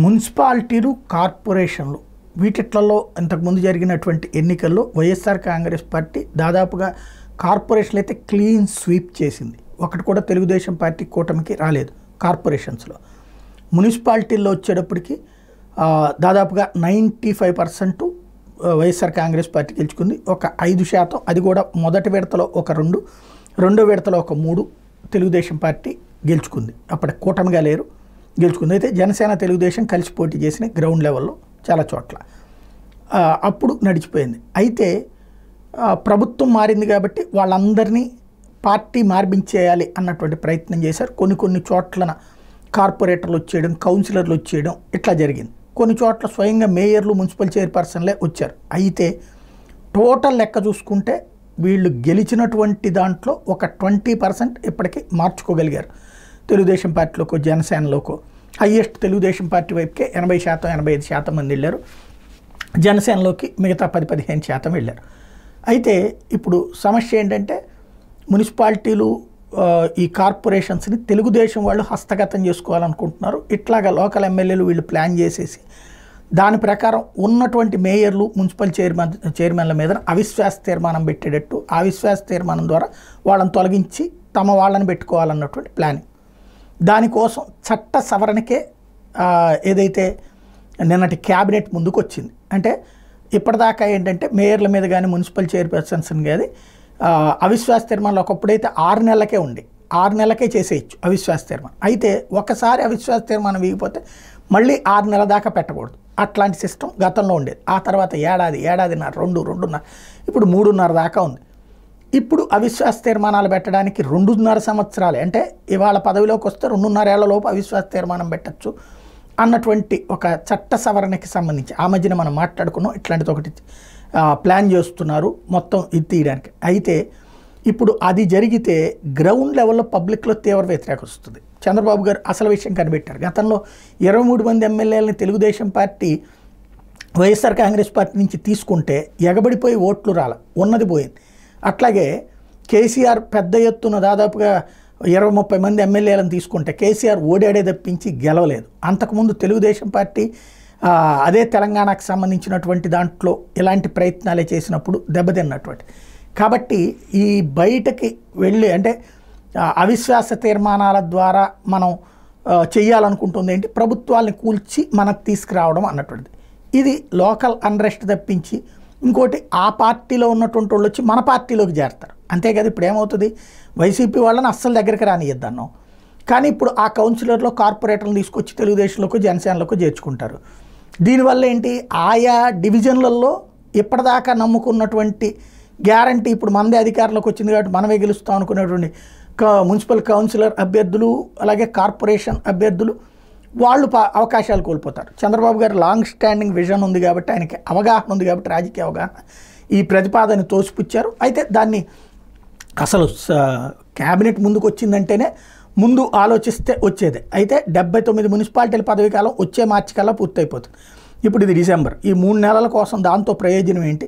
మున్సిపాలిటీలు, కార్పొరేషన్లు వీటిట్లలో ఇంతకుముందు జరిగినటువంటి ఎన్నికల్లో వైఎస్ఆర్ కాంగ్రెస్ పార్టీ దాదాపుగా కార్పొరేషన్లు అయితే క్లీన్ స్వీప్ చేసింది. ఒకటి కూడా తెలుగుదేశం పార్టీ కూటమికి రాలేదు. కార్పొరేషన్స్లో మున్సిపాలిటీల్లో వచ్చేటప్పటికి దాదాపుగా 95% వైఎస్ఆర్ కాంగ్రెస్ పార్టీ గెలుచుకుంది. ఒక 5% అది కూడా మొదటి విడతలో ఒక 2, రెండో విడతలో ఒక 3 తెలుగుదేశం పార్టీ గెలుచుకుంది. అప్పటి కూటమిగా లేరు, గెలుచుకుంది. అయితే జనసేన తెలుగుదేశం కలిసి పోటీ చేసిన గ్రౌండ్ లెవెల్లో చాలా చోట్ల అప్పుడు నడిచిపోయింది. అయితే ప్రభుత్వం మారింది కాబట్టి వాళ్ళందరినీ పార్టీ మార్పించేయాలి అన్నటువంటి ప్రయత్నం చేశారు. కొన్ని చోట్లన కార్పొరేటర్లు వచ్చేయడం, కౌన్సిలర్లు వచ్చేయడం ఇట్లా జరిగింది. కొన్ని చోట్ల స్వయంగా మేయర్లు, మున్సిపల్ చైర్పర్సన్లే వచ్చారు. అయితే టోటల్ లెక్క చూసుకుంటే వీళ్ళు గెలిచినటువంటి దాంట్లో ఒక 20% ఇప్పటికీ మార్చుకోగలిగారు. తెలుగుదేశం పార్టీలోకో జనసేనలోకో హయ్యెస్ట్ తెలుగుదేశం పార్టీ వైపుకే 80%, 85% మంది వెళ్ళారు. జనసేనలోకి మిగతా 10-15% వెళ్ళారు. అయితే ఇప్పుడు సమస్య ఏంటంటే మున్సిపాలిటీలు, ఈ కార్పొరేషన్స్ని తెలుగుదేశం వాళ్ళు హస్తగతం చేసుకోవాలనుకుంటున్నారు. ఇట్లాగా లోకల్ ఎమ్మెల్యేలు వీళ్ళు ప్లాన్ చేసేసి దాని ప్రకారం ఉన్నటువంటి మేయర్లు, మున్సిపల్ చైర్మన్ల మీద అవిశ్వాస తీర్మానం పెట్టేటట్టు, ఆ అవిశ్వాస తీర్మానం ద్వారా వాళ్ళని తొలగించి తమ వాళ్ళని పెట్టుకోవాలన్నటువంటి ప్లానింగ్. దానికోసం చట్ట సవరణకే ఏదైతే నిన్నటి క్యాబినెట్ ముందుకు వచ్చింది. అంటే ఇప్పటిదాకా ఏంటంటే మేయర్ల మీద కానీ మున్సిపల్ చైర్పర్సన్స్ కానీ అవిశ్వాస తీర్మానాలు ఒకప్పుడైతే 6 నెలలకే ఉండి 6 నెలలకే చేసేయచ్చు అవిశ్వాస తీర్మానం. అయితే ఒకసారి అవిశ్వాస తీర్మానం వీగిపోతే మళ్ళీ 6 నెలల దాకా పెట్టకూడదు. అట్లాంటి సిస్టమ్ గతంలో ఉండేది. ఆ తర్వాత ఏడాదిన్నర, 2.5 ఇప్పుడు 3.5 దాకా ఉంది. ఇప్పుడు అవిశ్వాస తీర్మానాలు పెట్టడానికి 2.5 సంవత్సరాలే. అంటే ఇవాళ పదవిలోకి వస్తే 2.5 ఏళ్లలోపు అవిశ్వాస తీర్మానం పెట్టచ్చు అన్నటువంటి ఒక చట్ట సవరణకి సంబంధించి ఆ మధ్యన మనం మాట్లాడుకున్నాం. ఇట్లాంటిది ఒకటి ప్లాన్ చేస్తున్నారు మొత్తం ఇది తీయడానికి. అయితే ఇప్పుడు అది జరిగితే గ్రౌండ్ లెవెల్లో పబ్లిక్లో తీవ్ర వ్యతిరేకత వస్తుంది. చంద్రబాబు గారు అసలు విషయం కనిపెట్టారు. గతంలో 23 మంది ఎమ్మెల్యేలని తెలుగుదేశం పార్టీ వైఎస్ఆర్ కాంగ్రెస్ పార్టీ నుంచి తీసుకుంటే ఎగబడిపోయి ఓట్లు ఉన్నది పోయింది. అట్లాగే కేసీఆర్ పెద్ద ఎత్తున దాదాపుగా 20-30 మంది ఎమ్మెల్యేలను తీసుకుంటే కేసీఆర్ ఓడాడే తప్పించి గెలవలేదు. అంతకుముందు తెలుగుదేశం పార్టీ అదే తెలంగాణకు సంబంధించినటువంటి దాంట్లో ఇలాంటి ప్రయత్నాలే చేసినప్పుడు దెబ్బతిన్నటువంటి. కాబట్టి ఈ బయటకి వెళ్ళి అంటే అవిశ్వాస తీర్మానాల ద్వారా మనం చేయాలనుకుంటుంది ఏంటి, ప్రభుత్వాన్ని కూల్చి మనకు తీసుకురావడం అన్నటువంటిది. ఇది లోకల్ అన్రెస్ట్ తప్పించి ఇంకోటి ఆ పార్టీలో ఉన్నటువంటి వాళ్ళు వచ్చి మన పార్టీలోకి చేరతారు. అంతేకాదు ఇప్పుడు ఏమవుతుంది, వైసీపీ వాళ్ళని అస్సలు దగ్గరికి రానియద్దన్నాం. కానీ ఇప్పుడు ఆ కౌన్సిలర్లో కార్పొరేటర్లు తీసుకొచ్చి తెలుగుదేశంలోకి, జనసేనలోకి చేర్చుకుంటారు. దీనివల్ల ఏంటి, ఆయా డివిజన్లలో ఇప్పటిదాకా నమ్ముకున్నటువంటి గ్యారంటీ ఇప్పుడు మనదే అధికారంలోకి వచ్చింది కాబట్టి మనమే గెలుస్తాం అనుకునేటువంటి మున్సిపల్ కౌన్సిలర్ అభ్యర్థులు, అలాగే కార్పొరేషన్ అభ్యర్థులు వాళ్ళు అవకాశాలు కోల్పోతారు. చంద్రబాబు గారు లాంగ్ స్టాండింగ్ విజన్ ఉంది కాబట్టి, ఆయనకి అవగాహన ఉంది కాబట్టి, రాజకీయ అవగాహన, ఈ ప్రతిపాదన తోసిపుచ్చారు. అయితే దాన్ని అసలు క్యాబినెట్ ముందుకు వచ్చిందంటేనే ముందు ఆలోచిస్తే వచ్చేదే. అయితే 79 మున్సిపాలిటీల పదవి కాలం వచ్చే మార్చి కల్లా పూర్తయిపోతుంది. ఇప్పుడు ఇది డిసెంబర్. ఈ 3 నెలల కోసం దాంతో ప్రయోజనం ఏంటి,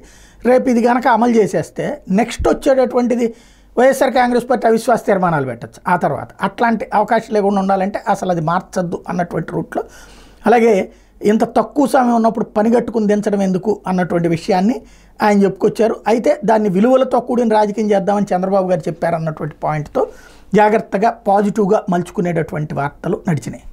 రేపు ఇది కనుక అమలు చేసేస్తే నెక్స్ట్ వచ్చేటటువంటిది వైఎస్ఆర్ కాంగ్రెస్ పార్టీ అవిశ్వాస తీర్మానాలు పెట్టచ్చు. ఆ తర్వాత అట్లాంటి అవకాశం లేకుండా ఉండాలంటే అసలు అది మార్చద్దు అన్నటువంటి రూట్లో, అలాగే ఇంత తక్కువ సమయం ఉన్నప్పుడు పనిగట్టుకుని దించడం ఎందుకు అన్నటువంటి విషయాన్ని ఆయన చెప్పుకొచ్చారు. అయితే దాన్ని విలువలతో కూడిన రాజకీయం చేద్దామని చంద్రబాబు గారు చెప్పారన్నటువంటి పాయింట్తో జాగ్రత్తగా పాజిటివ్గా మలుచుకునేటటువంటి వార్తలు నడిచినాయి.